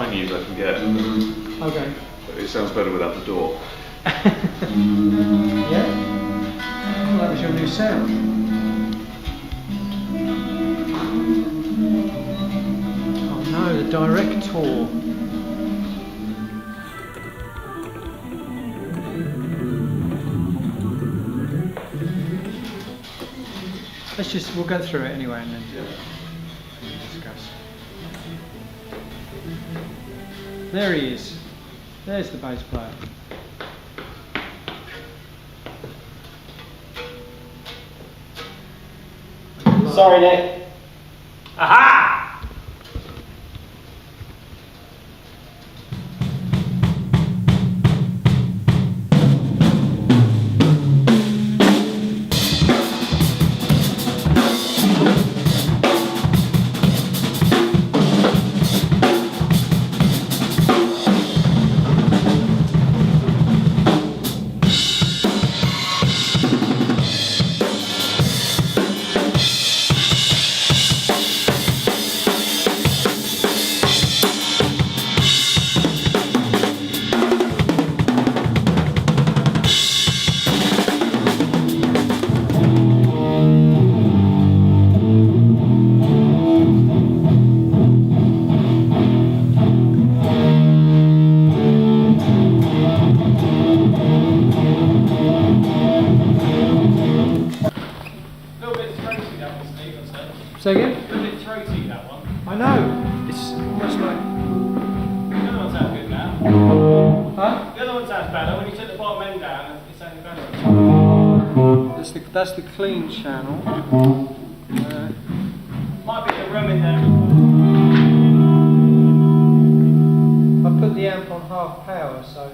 Chinese I can get. Okay. But it sounds better without the door. Yeah? Well, that was your new sound. Oh no, the director. We'll go through it anyway and then discuss. There he is. There's the bass player. Sorry, Nick. Aha! Say again? It's a bit throaty, that one. I know. It's almost like. The other one sounds good now. Huh? The other one sounds better. When you took the bottom end down, it sounded better. That's the clean channel. Might be the room in there. I put the amp on half power, so.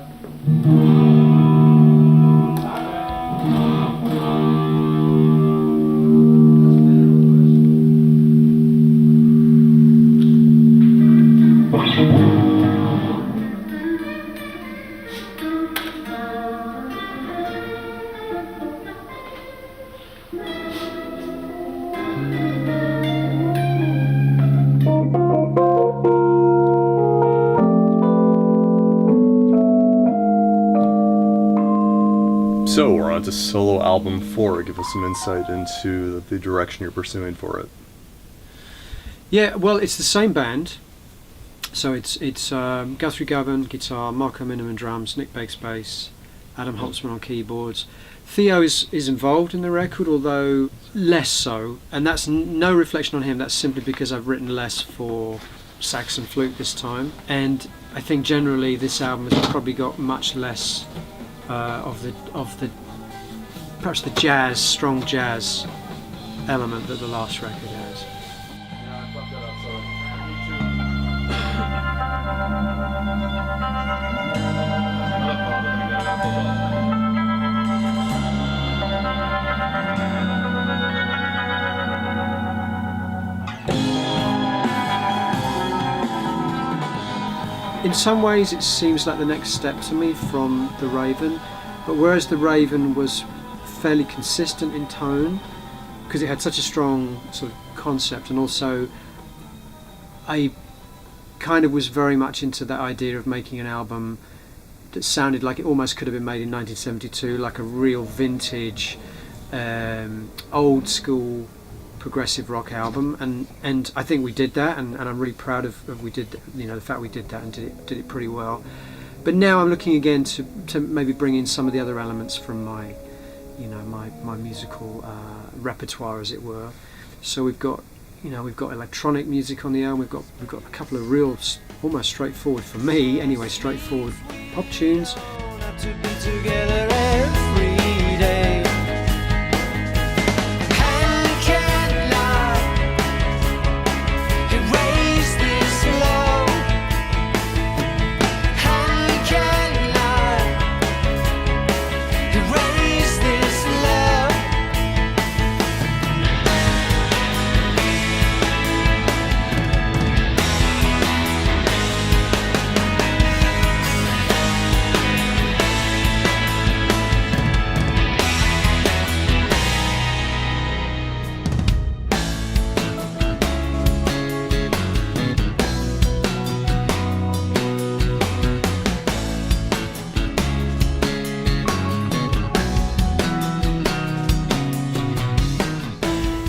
So we're on to solo album 4. Give us some insight into the direction you're pursuing for it. Yeah, well, it's the same band. So it's Guthrie Govan guitar, Marco Miniman drums, Nick Beggs bass, Adam Holtzman on keyboards. Theo is involved in the record, although less so, and that's no reflection on him. That's simply because I've written less for sax and flute this time, and I think generally this album has probably got much less of the perhaps the jazz, strong jazz element that the last record has. Yeah, I fucked that up, sorry. Another part of me that I In some ways it seems like the next step to me from The Raven, but whereas The Raven was fairly consistent in tone, because it had such a strong sort of concept, and also I kind of was very much into that idea of making an album that sounded like it almost could have been made in 1972, like a real vintage, old school progressive rock album, and I think we did that, and I'm really proud of we did, you know, the fact we did that and did it pretty well. But now I'm looking again to maybe bring in some of the other elements from my, you know, my musical repertoire, as it were. So we've got electronic music on the album. We've got a couple of real, almost straightforward, for me anyway, straightforward pop tunes.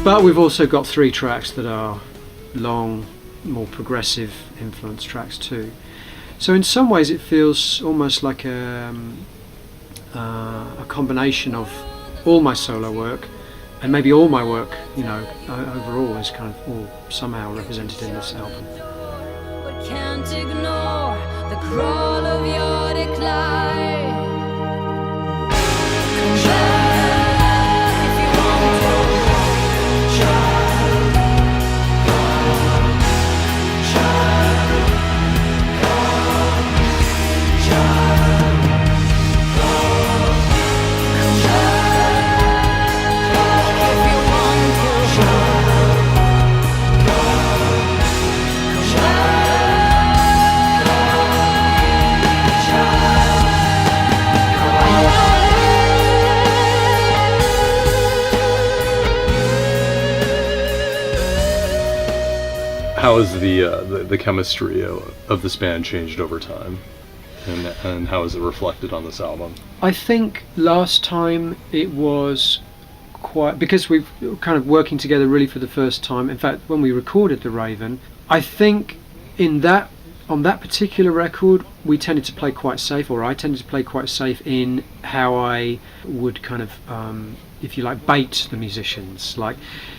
But we've also got 3 tracks that are long, more progressive influence tracks too. So in some ways it feels almost like a combination of all my solo work and maybe all my work, you know, overall is kind of all somehow represented in this album. But can't ignore the crawl of your decline. Come back if you want to. How has the chemistry of this band changed over time, and how is it reflected on this album? I think last time it was quite, because we've kind of working together really for the first time. In fact, when we recorded The Raven, I think on that particular record we tended to play quite safe, or I tended to play quite safe in how I would kind of if you like, bait the musicians.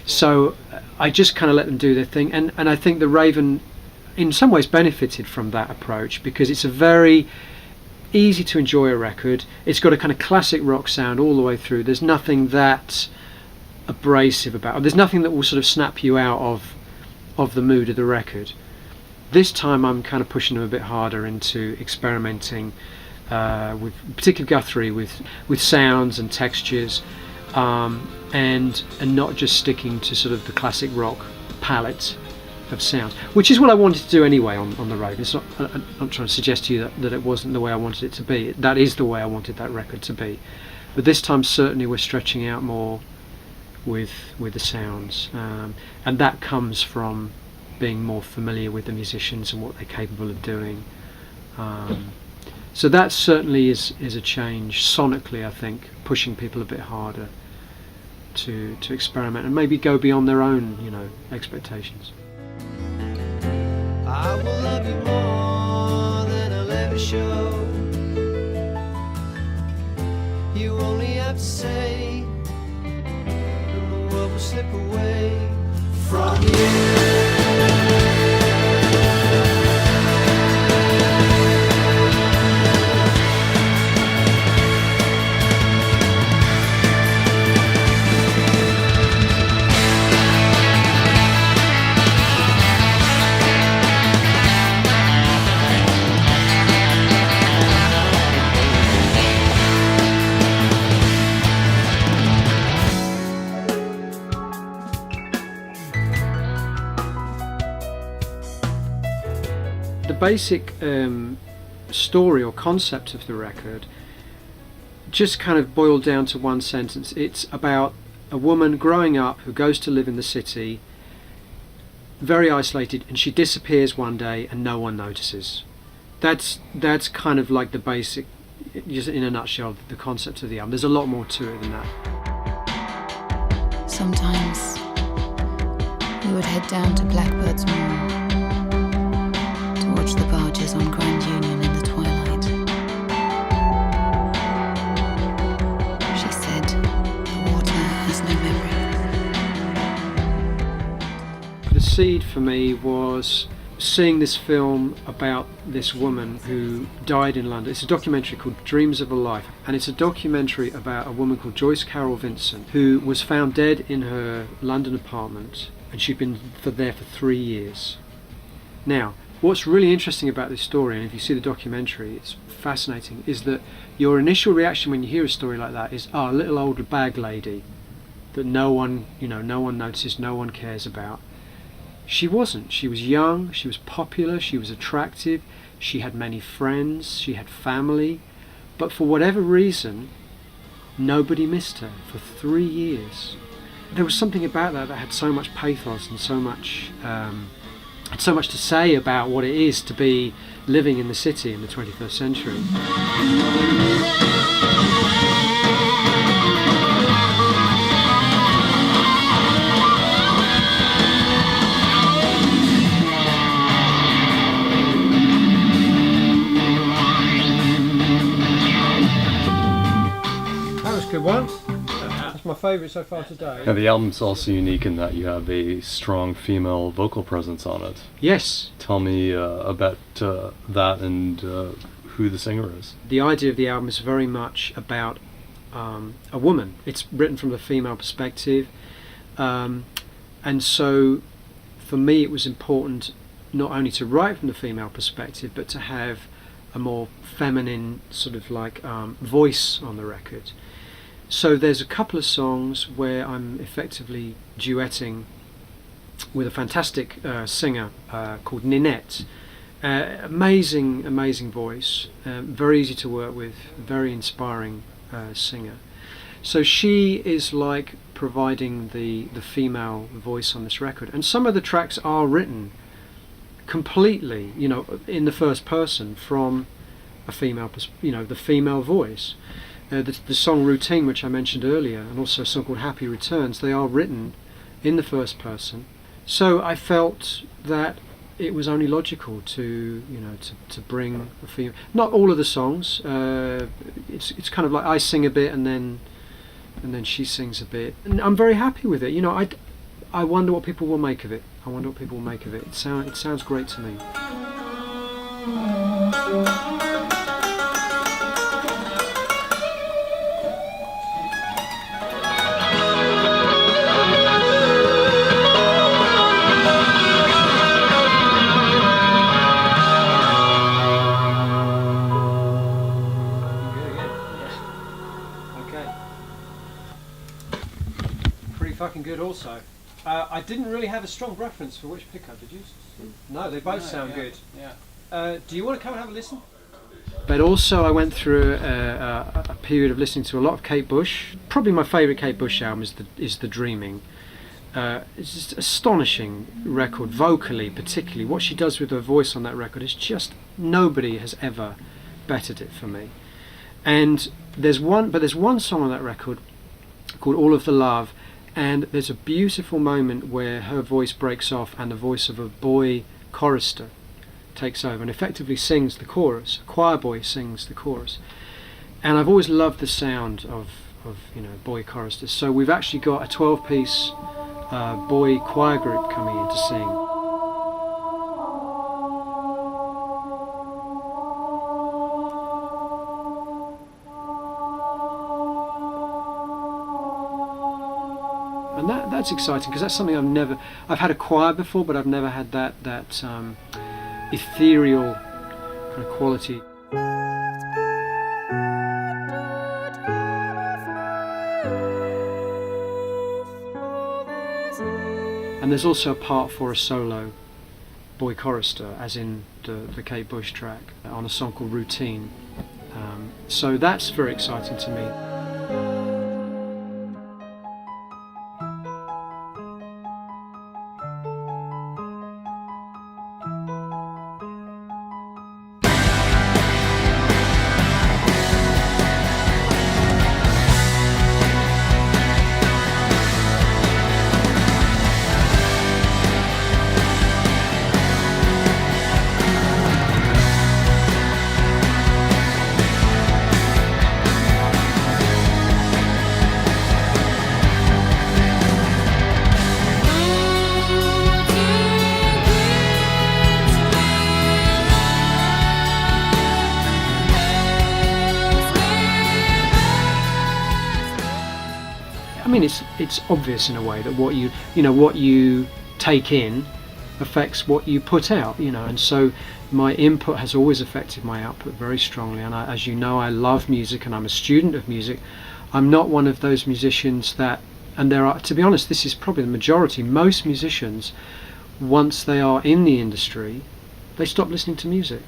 So I just kind of let them do their thing, and I think The Raven in some ways benefited from that approach, because it's a very easy to enjoy a record. It's got a kind of classic rock sound all the way through. There's nothing that abrasive about it. There's nothing that will sort of snap you out of the mood of the record. This time I'm kind of pushing them a bit harder into experimenting with, particularly Guthrie, with sounds and textures, and not just sticking to sort of the classic rock palette of sounds, which is what I wanted to do anyway on The Raven. It's not, I'm not trying to suggest to you that it wasn't the way I wanted it to be. That is the way I wanted that record to be. But this time certainly we're stretching out more with the sounds, and that comes from being more familiar with the musicians and what they're capable of doing. So that certainly is a change sonically, I think, pushing people a bit harder to experiment and maybe go beyond their own, expectations. I will love you more than I'll ever show. You only have to say, and the world will slip away from you. The basic story or concept of the record just kind of boiled down to one sentence. It's about a woman growing up who goes to live in the city, very isolated, and she disappears one day and no one notices. That's kind of like the basic, just in a nutshell, the concept of the album. There's a lot more to it than that. Sometimes we would head down to Blackbird's Moor to watch the barges on Grand Union in the twilight. She said the water has no memory. The seed for me was seeing this film about this woman who died in London. It's a documentary called Dreams of a Life, and it's a documentary about a woman called Joyce Carol Vincent, who was found dead in her London apartment, and she'd been there for 3 years. Now, what's really interesting about this story, and if you see the documentary, it's fascinating, is that your initial reaction when you hear a story like that is, a little old bag lady that no one notices, no one cares about. She wasn't. She was young, she was popular, she was attractive, she had many friends, she had family, but for whatever reason, nobody missed her for 3 years. There was something about that had so much pathos and so much had so much to say about what it is to be living in the city in the 21st century. favourite so far today. And the album's also unique in that you have a strong female vocal presence on it. Yes. Tell me about that and who the singer is. The idea of the album is very much about a woman. It's written from the female perspective, and so for me it was important not only to write from the female perspective but to have a more feminine sort of like voice on the record. So there's a couple of songs where I'm effectively duetting with a fantastic singer called Ninette. Amazing voice, very easy to work with, very inspiring singer. So she is like providing the female voice on this record, and some of the tracks are written completely, in the first person from a female, the female voice. The song Routine, which I mentioned earlier, and also a song called Happy Returns, they are written in the first person. So I felt that it was only logical to bring a female. Not all of the songs. It's kind of like I sing a bit and then she sings a bit, and I'm very happy with it. I wonder what people will make of it. It sounds great to me. Fucking good also. I didn't really have a strong reference for which pickup, did you? No, they both sound good. Yeah. Do you want to come and have a listen? But also I went through a period of listening to a lot of Kate Bush. Probably my favourite Kate Bush album is The Dreaming. It's just an astonishing record, vocally particularly. What she does with her voice on that record is just, nobody has ever bettered it for me. And there's one song on that record called All of the Love, and there's a beautiful moment where her voice breaks off and the voice of a boy chorister takes over and effectively sings the chorus. A choir boy sings the chorus. And I've always loved the sound of boy choristers. So we've actually got a 12-piece boy choir group coming in to sing. And that's exciting because that's something I've had a choir before, but I've never had that ethereal kind of quality. And there's also a part for a solo boy chorister, as in the Kate Bush track, on a song called Routine. So that's very exciting to me. I mean, it's obvious in a way that what you take in affects what you put out, and so my input has always affected my output very strongly. And as you know, I love music and I'm a student of music. I'm not one of those musicians that, and there are, to be honest, this is probably the majority, most musicians, once they are in the industry, they stop listening to music.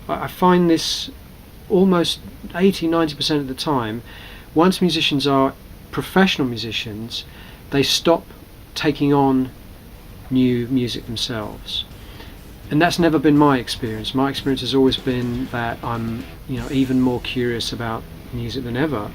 I find this almost 80-90% of the time. Once musicians are professional musicians, they stop taking on new music themselves, and that's never been my experience. My experience has always been that I'm even more curious about music than ever.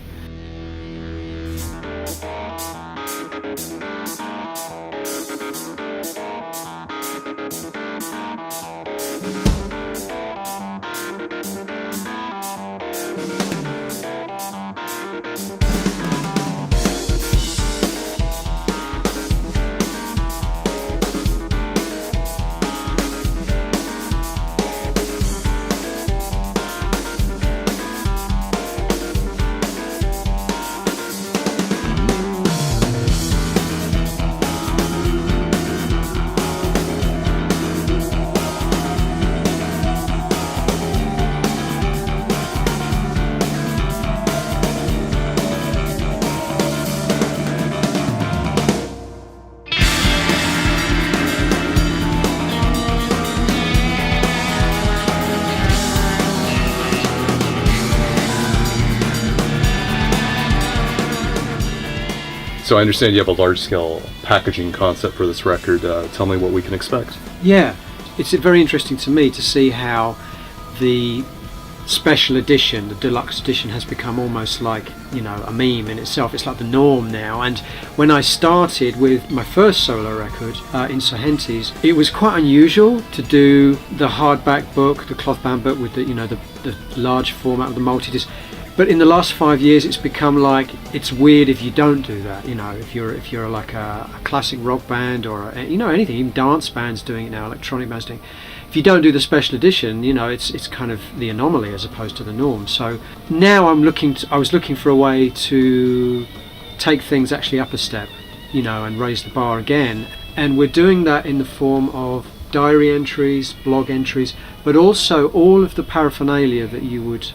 So I understand you have a large-scale packaging concept for this record. Tell me what we can expect. Yeah, it's very interesting to me to see how the special edition, the deluxe edition, has become almost like, you know, a meme in itself. It's like the norm now. And when I started with my first solo record, Insurgentes, it was quite unusual to do the hardback book, the cloth-bound book with the, you know, the large format of the multi-disc. But in the last 5 years, it's become like, it's weird if you don't do that. You know, if you're like a classic rock band or you know, anything, even dance bands doing it now, electronic bands doing it. If you don't do the special edition, you know, it's kind of the anomaly as opposed to the norm. So now I was looking for a way to take things actually up a step, you know, and raise the bar again. And we're doing that in the form of diary entries, blog entries, but also all of the paraphernalia that you would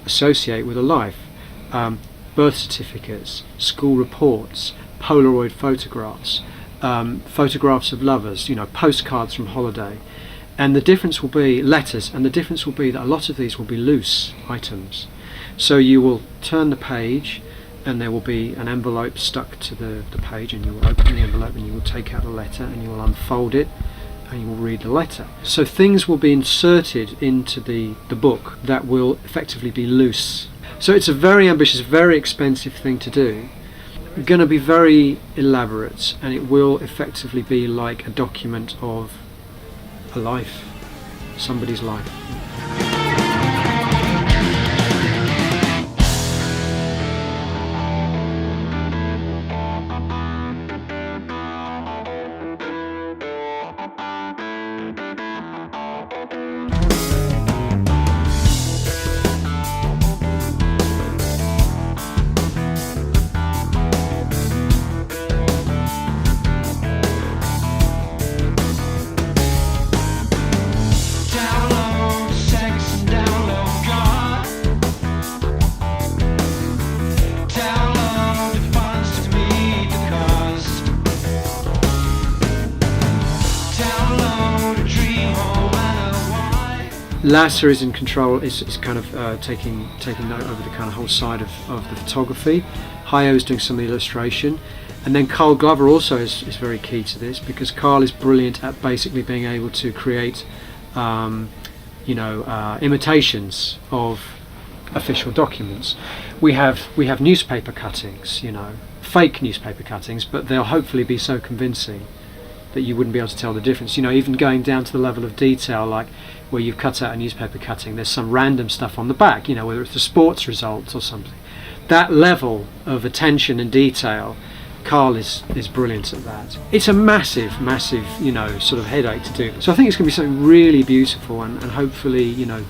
associate with a life. Birth certificates, school reports, Polaroid photographs, photographs of lovers, you know, postcards from holiday. And the difference will be letters, and the difference will be that a lot of these will be loose items. So you will turn the page and there will be an envelope stuck to the page, and you will open the envelope and you will take out the letter and you will unfold it and you will read the letter. So things will be inserted into the book that will effectively be loose. So it's a very ambitious, very expensive thing to do. It's going to be very elaborate, and it will effectively be like a document of a life, somebody's life. Lasse is in control, is kind of taking note over the kind of whole side of the photography. Hoile is doing some of the illustration, and then Carl Glover also is very key to this, because Carl is brilliant at basically being able to create imitations of official documents. We have newspaper cuttings, you know, fake newspaper cuttings, but they'll hopefully be so convincing that you wouldn't be able to tell the difference. You know, even going down to the level of detail, like where you've cut out a newspaper cutting, there's some random stuff on the back, you know, whether it's the sports results or something. That level of attention and detail, Carl is brilliant at that. It's a massive, you know, sort of headache to do. So I think it's going to be something really beautiful, and hopefully, you know,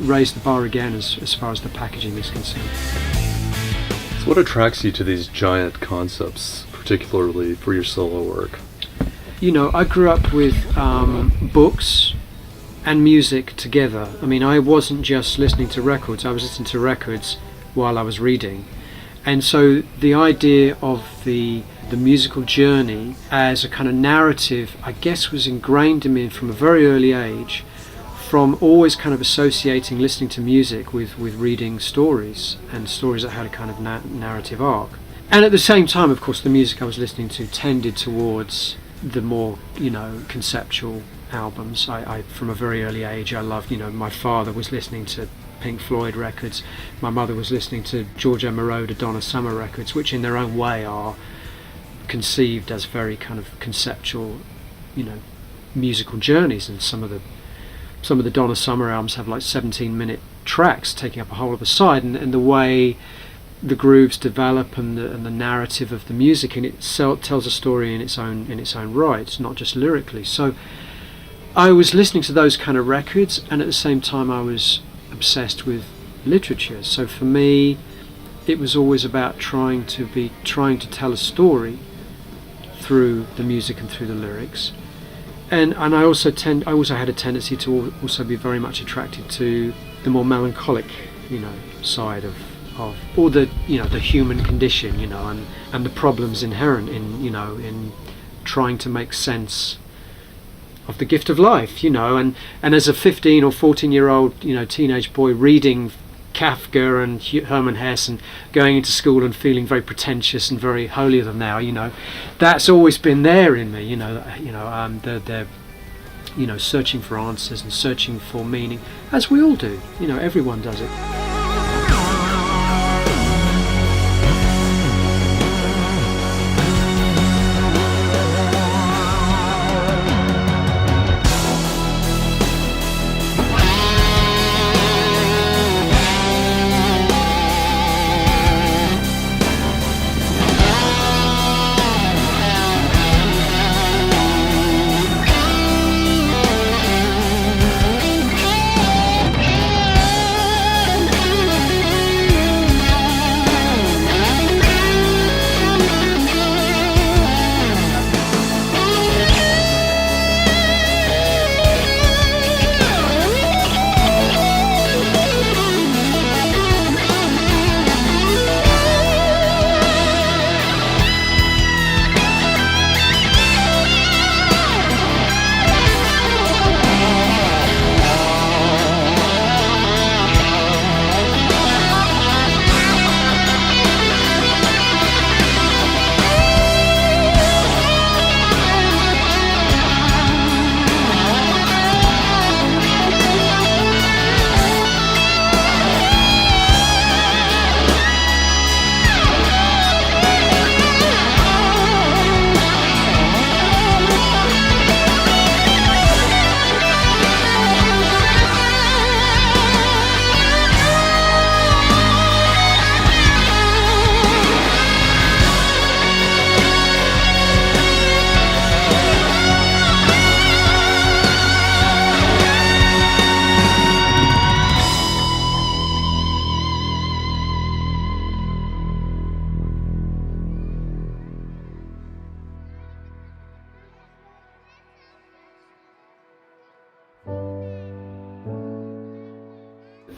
raise the bar again as far as the packaging is concerned. So what attracts you to these giant concepts, particularly for your solo work? You know, I grew up with books and music together. I mean, I wasn't just listening to records, I was listening to records while I was reading. And so the idea of the musical journey as a kind of narrative, I guess, was ingrained in me from a very early age, from always kind of associating listening to music with reading stories, and stories that had a kind of narrative arc. And at the same time, of course, the music I was listening to tended towards the more, you know, conceptual albums. I from a very early age, I loved, you know, my father was listening to Pink Floyd records, my mother was listening to Giorgio Moroder, Donna Summer records, which in their own way are conceived as very kind of conceptual, you know, musical journeys. And some of the Donna Summer albums have like 17-minute tracks taking up a whole of a side, and the way the grooves develop and the narrative of the music in itself tells a story in its own right, not just lyrically. So I was listening to those kind of records, and at the same time I was obsessed with literature. So for me, it was always about trying to tell a story through the music and through the lyrics. And I also had a tendency to also be very much attracted to the more melancholic, you know, side of or the, you know, the human condition, you know, and the problems inherent in, you know, in trying to make sense of the gift of life, you know, and as a 15 or 14-year-old, you know, teenage boy reading Kafka and Hermann Hesse and going into school and feeling very pretentious and very holier than thou, that's always been there in me, they're searching for answers and searching for meaning, as we all do, everyone does it.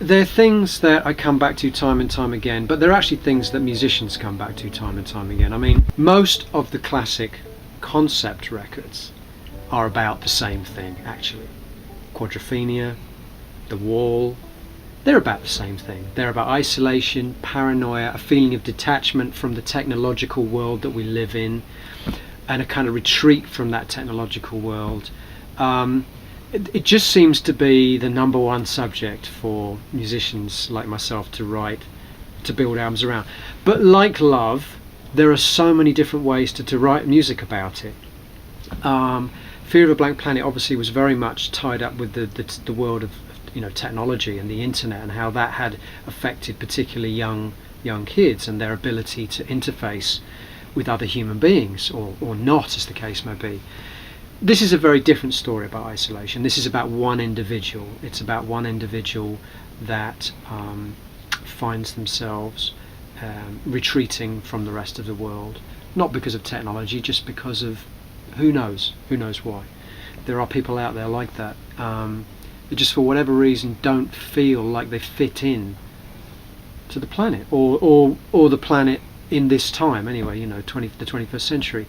They're things that I come back to time and time again, but they're actually things that musicians come back to time and time again. I mean, most of the classic concept records are about the same thing, actually. Quadrophenia, The Wall, they're about the same thing. They're about isolation, paranoia, a feeling of detachment from the technological world that we live in, and a kind of retreat from that technological world. It just seems to be the number one subject for musicians like myself to write, to build albums around. But like love, there are so many different ways to write music about it. Fear of a Blank Planet obviously was very much tied up with the world of technology and the internet, and how that had affected particularly young kids and their ability to interface with other human beings, or not, as the case may be. This is a very different story about isolation. This is about one individual. It's about one individual that finds themselves retreating from the rest of the world, not because of technology, just because of who knows why. There are people out there like that that just for whatever reason don't feel like they fit in to the planet, or the planet in this time anyway, the 21st century.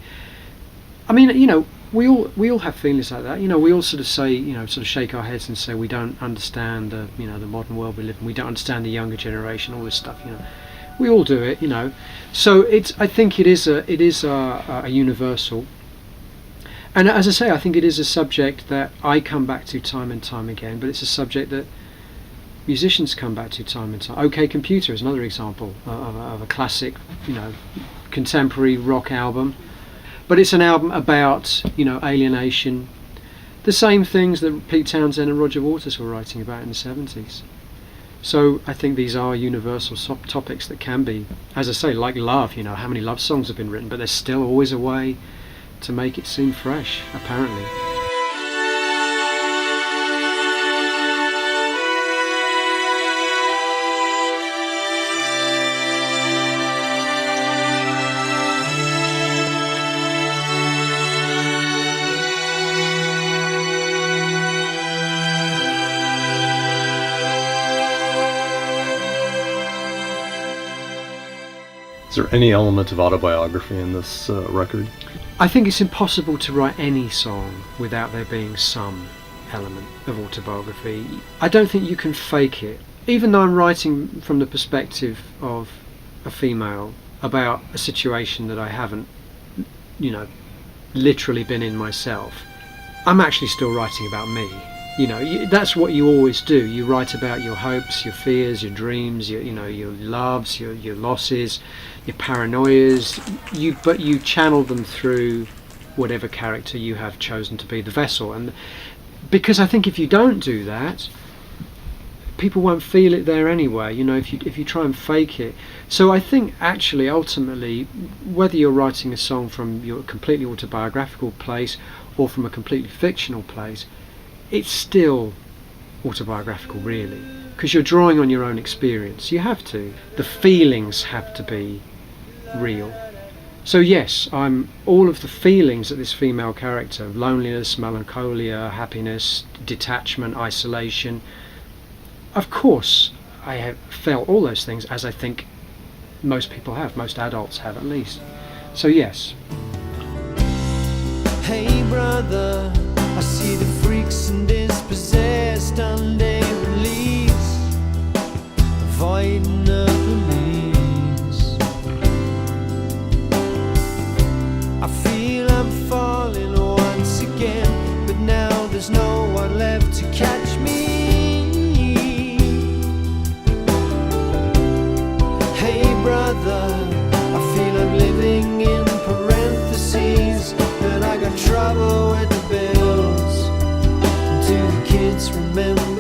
I mean, we all have feelings like that. We all sort of say, sort of shake our heads and say we don't understand the modern world we live in. We don't understand the younger generation, all this stuff. We all do it. So I think it is a universal. And as I say, I think it is a subject that I come back to time and time again. But it's a subject that musicians come back to time and time. OK Computer is another example of a classic, contemporary rock album. But it's an album about, alienation, the same things that Pete Townsend and Roger Waters were writing about in the 70s. So I think these are universal topics that can be, as I say, like love. How many love songs have been written, but there's still always a way to make it seem fresh, apparently. Is there any element of autobiography in this record? I think it's impossible to write any song without there being some element of autobiography. I don't think you can fake it. even though I'm writing from the perspective of a female about a situation that I haven't, you know, literally been in myself, I'm actually still writing about me. You know, that's what you always do. You write about your hopes, your fears, your dreams, your loves, your losses, your paranoias. But you channel them through whatever character you have chosen to be the vessel. And because I think if you don't do that, people won't feel it there anyway. You know, if you try and fake it. So I think actually, ultimately, whether you're writing a song from your completely autobiographical place or from a completely fictional place, it's still autobiographical, really, because you're drawing on your own experience. You have to. The feelings have to be real. So yes, all of the feelings that this female character, loneliness, melancholia, happiness, detachment, isolation, of course I have felt all those things, as I think most people have, most adults have at least. So yes. Hey brother, I see the freaks and dispossessed on day release, avoiding the police. I feel I'm falling once again, but now there's no one left to catch me. Hey brother, I feel I'm living in parentheses, and I got trouble with the bills. Do the kids remember